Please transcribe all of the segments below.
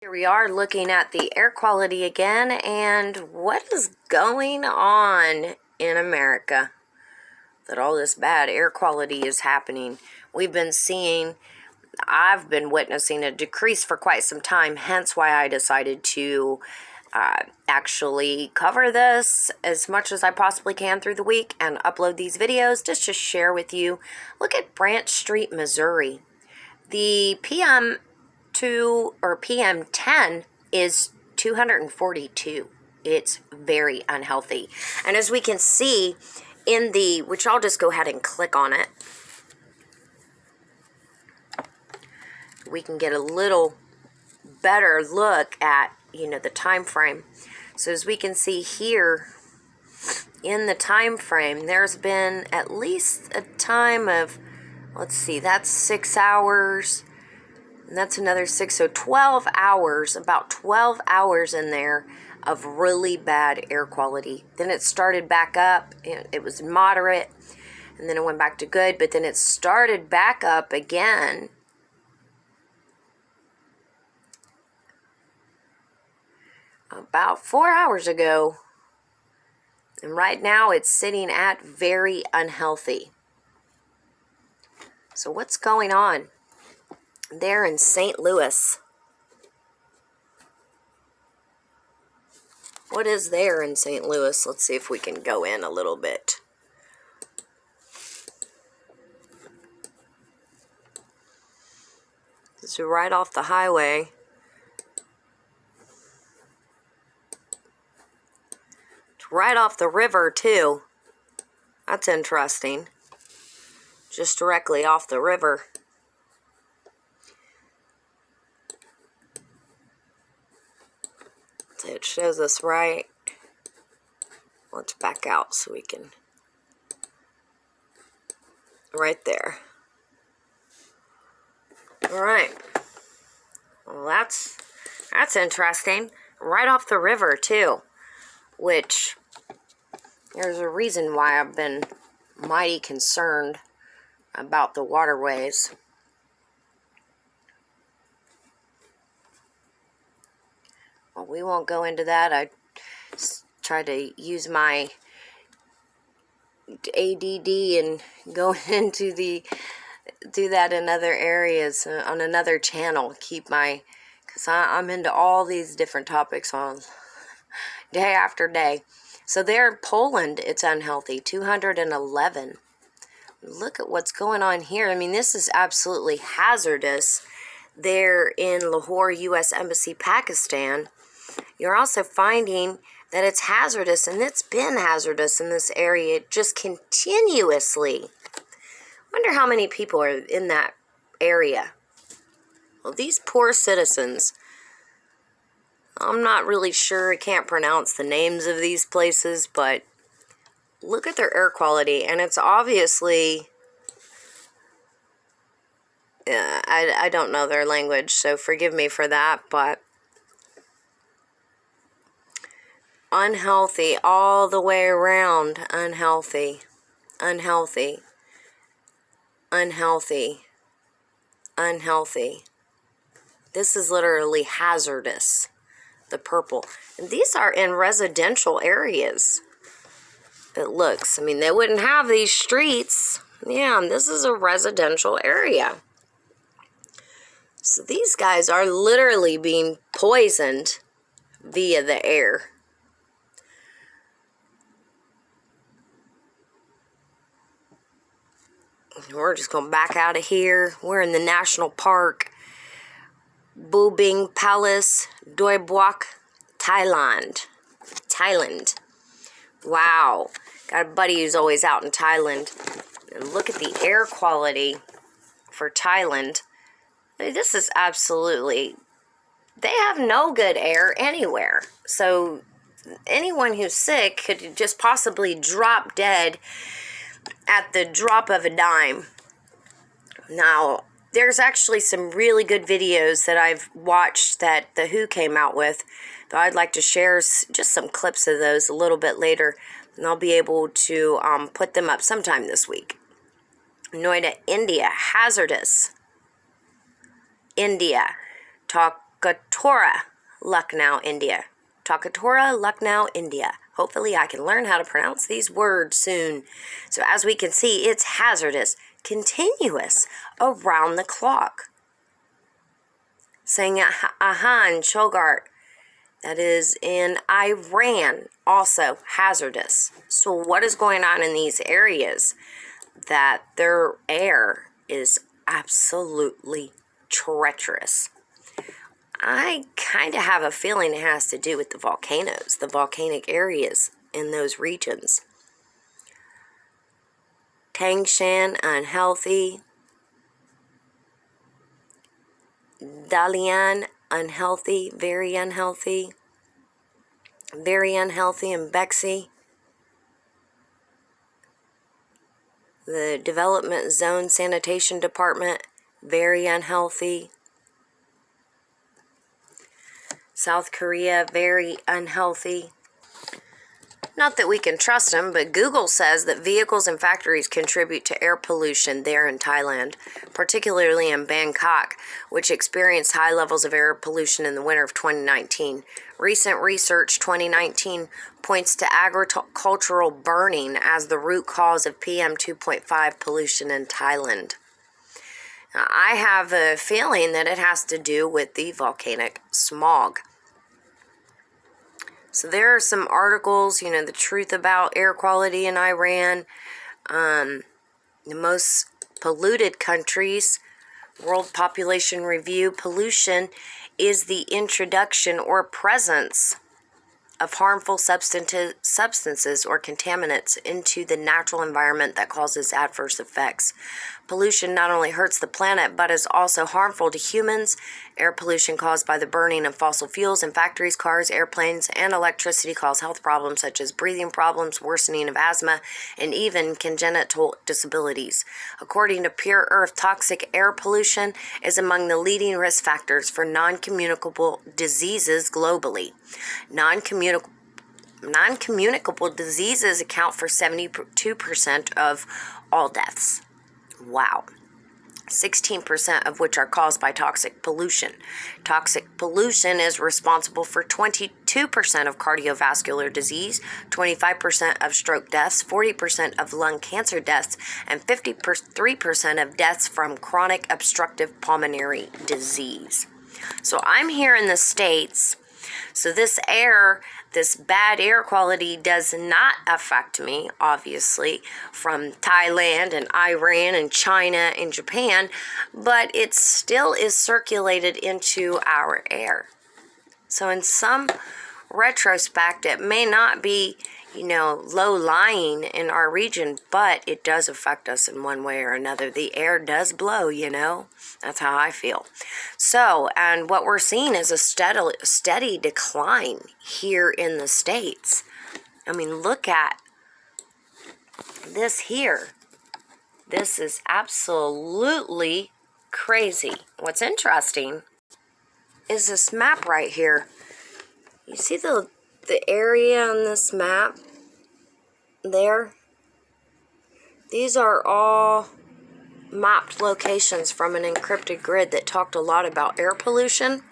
Here we are looking at the air quality again, and what is going on in America that all this bad air quality is happening. I've been witnessing a decrease for quite some time, hence why I decided to actually cover this as much as I possibly can through the week and upload these videos just to share with you. Look at Branch Street, Missouri. The PM10 is 242. It's very unhealthy. And as we can see which I'll just go ahead and click on it. We can get a little better look at, the time frame. So as we can see here in the time frame, there's been at least a time of, let's see, that's 6 hours. And that's another 6, so 12 hours, about 12 hours in there of really bad air quality. Then it started back up, and it was moderate, and then it went back to good, but then it started back up again. About 4 hours ago, and right now it's sitting at very unhealthy. So what's going on there in St. Louis? What is there in St. Louis? Let's see if we can go in a little bit. This is right off the highway. It's right off the river, too. That's interesting. Just directly off the river. It shows us right. Let's back out so we can. Right there. All right. Well, that's interesting. Right off the river too, which there's a reason why I've been mighty concerned about the waterways. Well, we won't go into that. I try to use my ADD and go into do that in other areas on another channel. Because I'm into all these different topics on day after day. So there in Poland, it's unhealthy, 211. Look at what's going on here. I mean, this is absolutely hazardous. There in Lahore, U.S. Embassy, Pakistan, you're also finding that it's hazardous, and it's been hazardous in this area just continuously. Wonder how many people are in that area. Well, these poor citizens, I'm not really sure, I can't pronounce the names of these places, but look at their air quality, and it's obviously, I don't know their language, so forgive me for that, but unhealthy all the way around. Unhealthy. Unhealthy. Unhealthy. Unhealthy. This is literally hazardous. The purple. And these are in residential areas. It looks. I mean, they wouldn't have these streets. Yeah, this is a residential area. So these guys are literally being poisoned via the air. We're just going back out of here. We're in the national park. Bubing Palace, Doi Buok, Thailand. Wow. Got a buddy who's always out in Thailand. And look at the air quality for Thailand. I mean, this is absolutely... They have no good air anywhere. So anyone who's sick could just possibly drop dead at the drop of a dime. Now, there's actually some really good videos that I've watched that The Who came out with. Though I'd like to share just some clips of those a little bit later. And I'll be able to put them up sometime this week. Noida, India. Hazardous. India. Talk Takatora, Lucknow, India. Takatora, Lucknow, India. Hopefully I can learn how to pronounce these words soon. So as we can see, it's hazardous, continuous, around the clock. Saying Ahan Chogart, that is in Iran, also hazardous. So what is going on in these areas that their air is absolutely treacherous? I kind of have a feeling it has to do with the volcanoes, the volcanic areas in those regions. Tangshan, unhealthy. Dalian, unhealthy, very unhealthy. Very unhealthy in Bexy. The Development Zone Sanitation Department, very unhealthy. South Korea, very unhealthy. Not that we can trust them, but Google says that vehicles and factories contribute to air pollution there in Thailand, particularly in Bangkok, which experienced high levels of air pollution in the winter of 2019. Recent research 2019 points to agricultural burning as the root cause of PM 2.5 pollution in Thailand. Now, I have a feeling that it has to do with the volcanic smog. So there are some articles, the truth about air quality in Iran, the most polluted countries, World Population Review. Pollution is the introduction or presence of harmful substances or contaminants into the natural environment that causes adverse effects. Pollution not only hurts the planet, but is also harmful to humans. Air pollution caused by the burning of fossil fuels in factories, cars, airplanes, and electricity cause health problems such as breathing problems, worsening of asthma, and even congenital disabilities. According to Pure Earth, toxic air pollution is among the leading risk factors for non-communicable diseases globally. Non-communicable diseases account for 72% of all deaths. Wow. 16% of which are caused by toxic pollution. Toxic pollution is responsible for 22% of cardiovascular disease, 25% of stroke deaths, 40% of lung cancer deaths, and 53% of deaths from chronic obstructive pulmonary disease. So I'm here in the States. So this bad air quality does not affect me, obviously, from Thailand and Iran and China and Japan, but it still is circulated into our air. So in some retrospect, it may not be, low-lying in our region, but it does affect us in one way or another. The air does blow, That's how I feel. So, and what we're seeing is a steady decline here in the States. I mean, look at this here. This is absolutely crazy. What's interesting is this map right here. You see the area on this map there? These are all mapped locations from an encrypted grid that talked a lot about air pollution,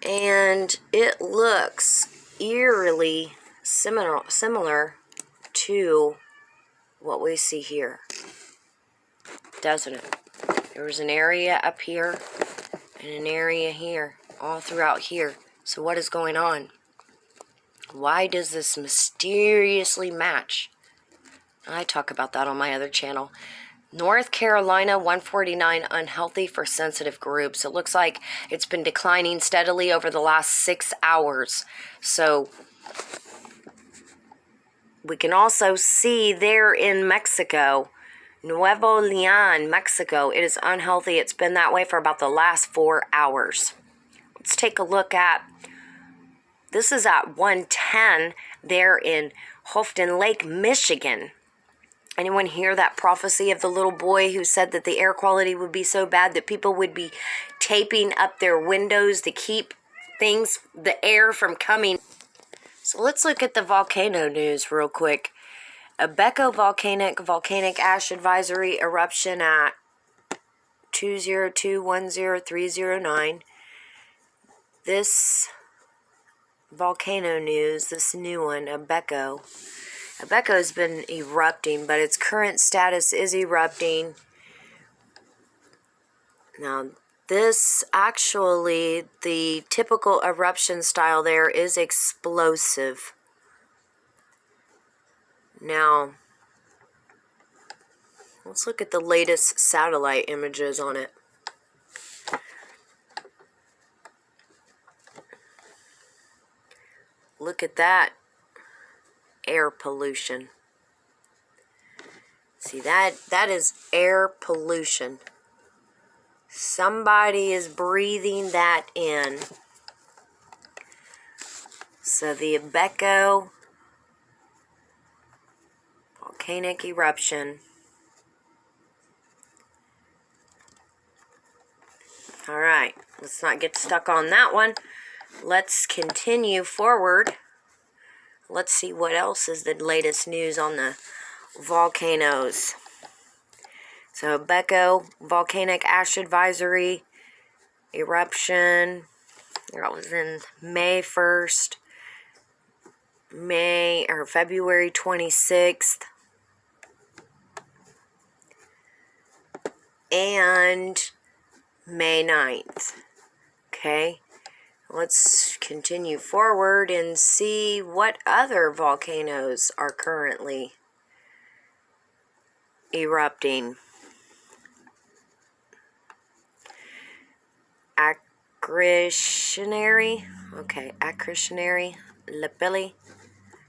and it looks eerily similar to what we see here, doesn't it? There was an area up here and an area here, all throughout here. So what is going on? Why does this mysteriously match? I talk about that on my other channel. North Carolina, 149, unhealthy for sensitive groups. It looks like it's been declining steadily over the last 6 hours. So we can also see there in Mexico, Nuevo Leon, Mexico, it is unhealthy. It's been that way for about the last 4 hours. Let's take a look at, this is at 110 there in Houghton Lake, Michigan. Anyone hear that prophecy of the little boy who said that the air quality would be so bad that people would be taping up their windows to keep the air from coming? So let's look at the volcano news real quick. Abeco volcanic ash advisory eruption at 202-10309. this volcano news, this new one, Abeco. Abeco has been erupting, but its current status is erupting. Now, this actually, the typical eruption style there is explosive. Now, let's look at the latest satellite images on it. Look at that air pollution. See, that is air pollution. Somebody is breathing that in. So the Abeco volcanic eruption. All right, let's not get stuck on that one. Let's continue forward. Let's see what else is the latest news on the volcanoes. So, Abeco volcanic ash advisory eruption. That was in May 1st, February 26th, and May 9th. Okay. Let's continue forward and see what other volcanoes are currently erupting. Accretionary lapilli,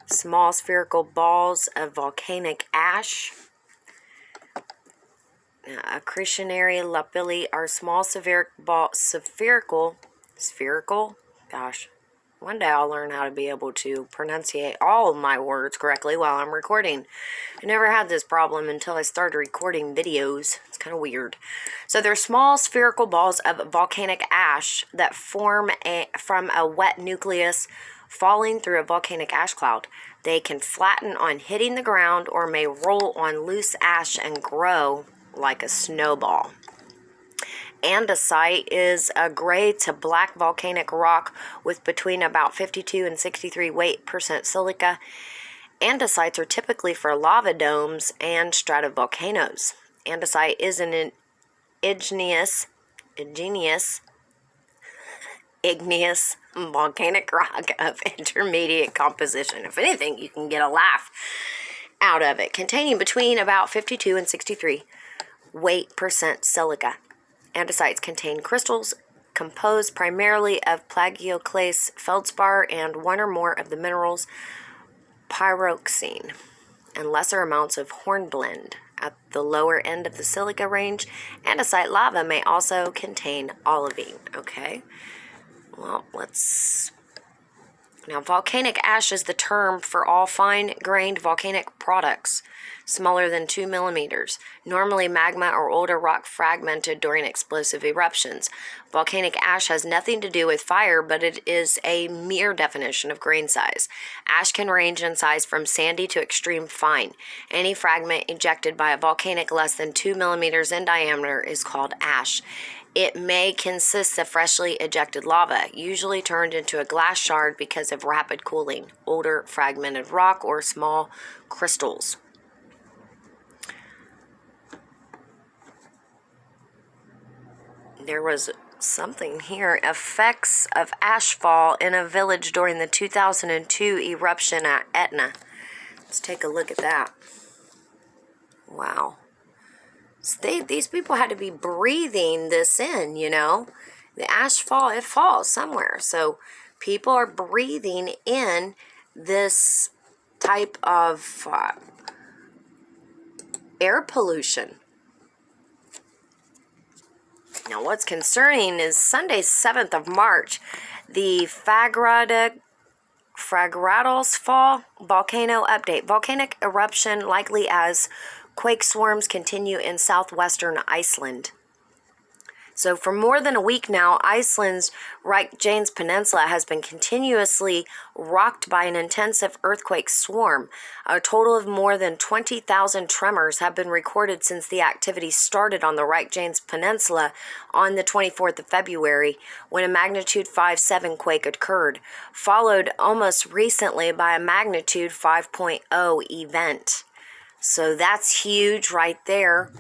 small spherical balls of volcanic ash. Accretionary lapilli are small spherical. Gosh, one day I'll learn how to be able to pronunciate all of my words correctly while I'm recording. I never had this problem until I started recording videos. It's kind of weird. So they're small spherical balls of volcanic ash that form from a wet nucleus falling through a volcanic ash cloud. They can flatten on hitting the ground or may roll on loose ash and grow like a snowball. Andesite is a gray to black volcanic rock with between about 52 and 63 weight% silica. Andesites are typically for lava domes and stratovolcanoes. Andesite is an igneous volcanic rock of intermediate composition. If anything, you can get a laugh out of it, containing between about 52 and 63 weight% silica. Andesites contain crystals composed primarily of plagioclase feldspar and one or more of the minerals pyroxene and lesser amounts of hornblende. At the lower end of the silica range, andesite lava may also contain olivine. Okay, well, Now, volcanic ash is the term for all fine-grained volcanic products smaller than 2 millimeters, normally magma or older rock fragmented during explosive eruptions. Volcanic ash has nothing to do with fire, but it is a mere definition of grain size. Ash can range in size from sandy to extreme fine. Any fragment ejected by a volcanic less than 2 millimeters in diameter is called ash. It may consist of freshly ejected lava, usually turned into a glass shard because of rapid cooling, older fragmented rock, or small crystals. There was something here. Effects of ashfall in a village during the 2002 eruption at Etna. Let's take a look at that. Wow. So these people had to be breathing this in, you know. The ashfall, it falls somewhere. So people are breathing in this type of air pollution. Now, what's concerning is Sunday, 7th of March, the Fagradalsfjall volcano update. Volcanic eruption likely as quake swarms continue in southwestern Iceland. So for more than a week now, Iceland's Reykjanes Peninsula has been continuously rocked by an intensive earthquake swarm. A total of more than 20,000 tremors have been recorded since the activity started on the Reykjanes Peninsula on the 24th of February, when a magnitude 5.7 quake occurred, followed almost recently by a magnitude 5.0 event. So that's huge right there.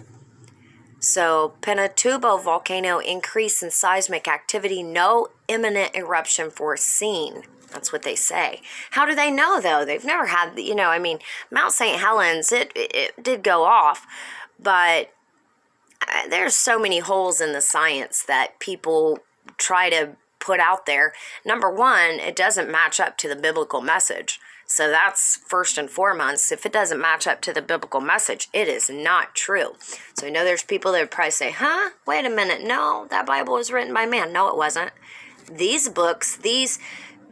So, Pinatubo volcano increase in seismic activity, no imminent eruption foreseen. That's what they say. How do they know, though? They've never had, Mount St. Helens, it did go off, but there's so many holes in the science that people try to put out there. Number one, it doesn't match up to the biblical message. So that's first and foremost. If it doesn't match up to the biblical message, it is not true. So I know there's people that would probably say, wait a minute, no, that Bible was written by man. No, it wasn't. These books, these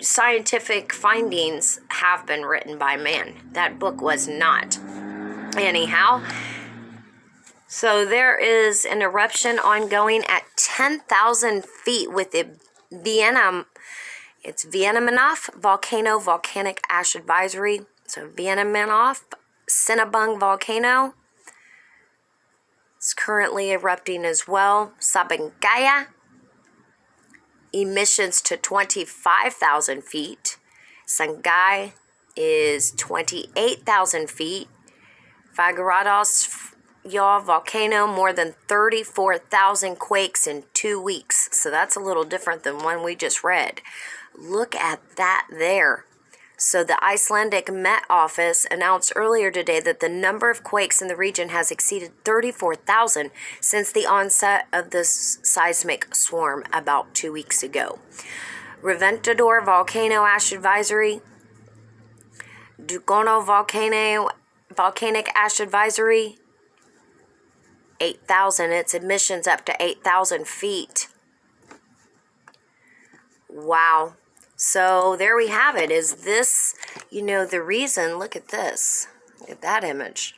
scientific findings have been written by man. That book was not. Anyhow, so there is an eruption ongoing at 10,000 feet with the Vienaminoff Volcano Volcanic Ash Advisory. So Vienaminoff Cinnabung Volcano. It's currently erupting as well. Sabangaya. Emissions to 25,000 feet. Sangai is 28,000 feet. Fagurados Yaw volcano, more than 34,000 quakes in 2 weeks. So that's a little different than one we just read. Look at that there. So the Icelandic Met Office announced earlier today that the number of quakes in the region has exceeded 34,000 since the onset of this seismic swarm about 2 weeks ago. Reventador Volcano Ash Advisory, Dugono Volcanic Ash Advisory, 8,000. Its emissions up to 8,000 feet. Wow. So there we have it. Is this, the reason? Look at this. Look at that image.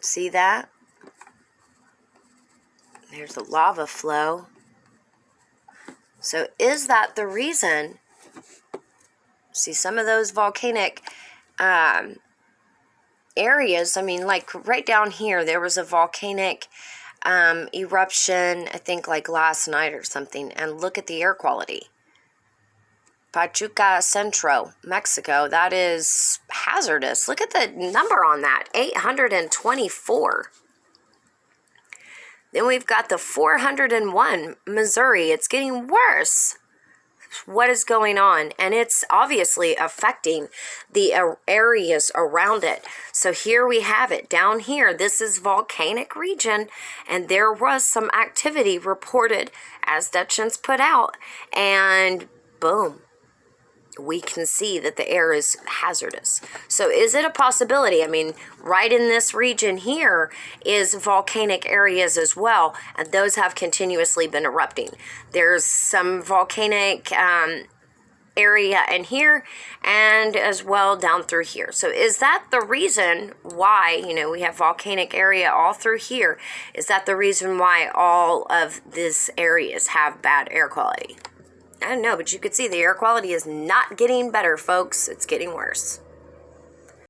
See that? There's the lava flow. So is that the reason? See, some of those volcanic areas, like right down here, there was a volcanic eruption, I think like last night or something, and look at the air quality. Pachuca Centro, Mexico, that is hazardous. Look at the number on that, 824. Then we've got the 401, Missouri. It's getting worse. What is going on? And it's obviously affecting the areas around it. So here we have it down here. This is volcanic region, and there was some activity reported as Dutchins put out, and boom, we can see that the air is hazardous. So is it a possibility? Right in this region here is volcanic areas as well, and those have continuously been erupting. There's some volcanic area in here and as well down through here. So is that the reason why, we have volcanic area all through here? Is that the reason why all of these areas have bad air quality? I don't know, but you could see the air quality is not getting better, folks. It's getting worse.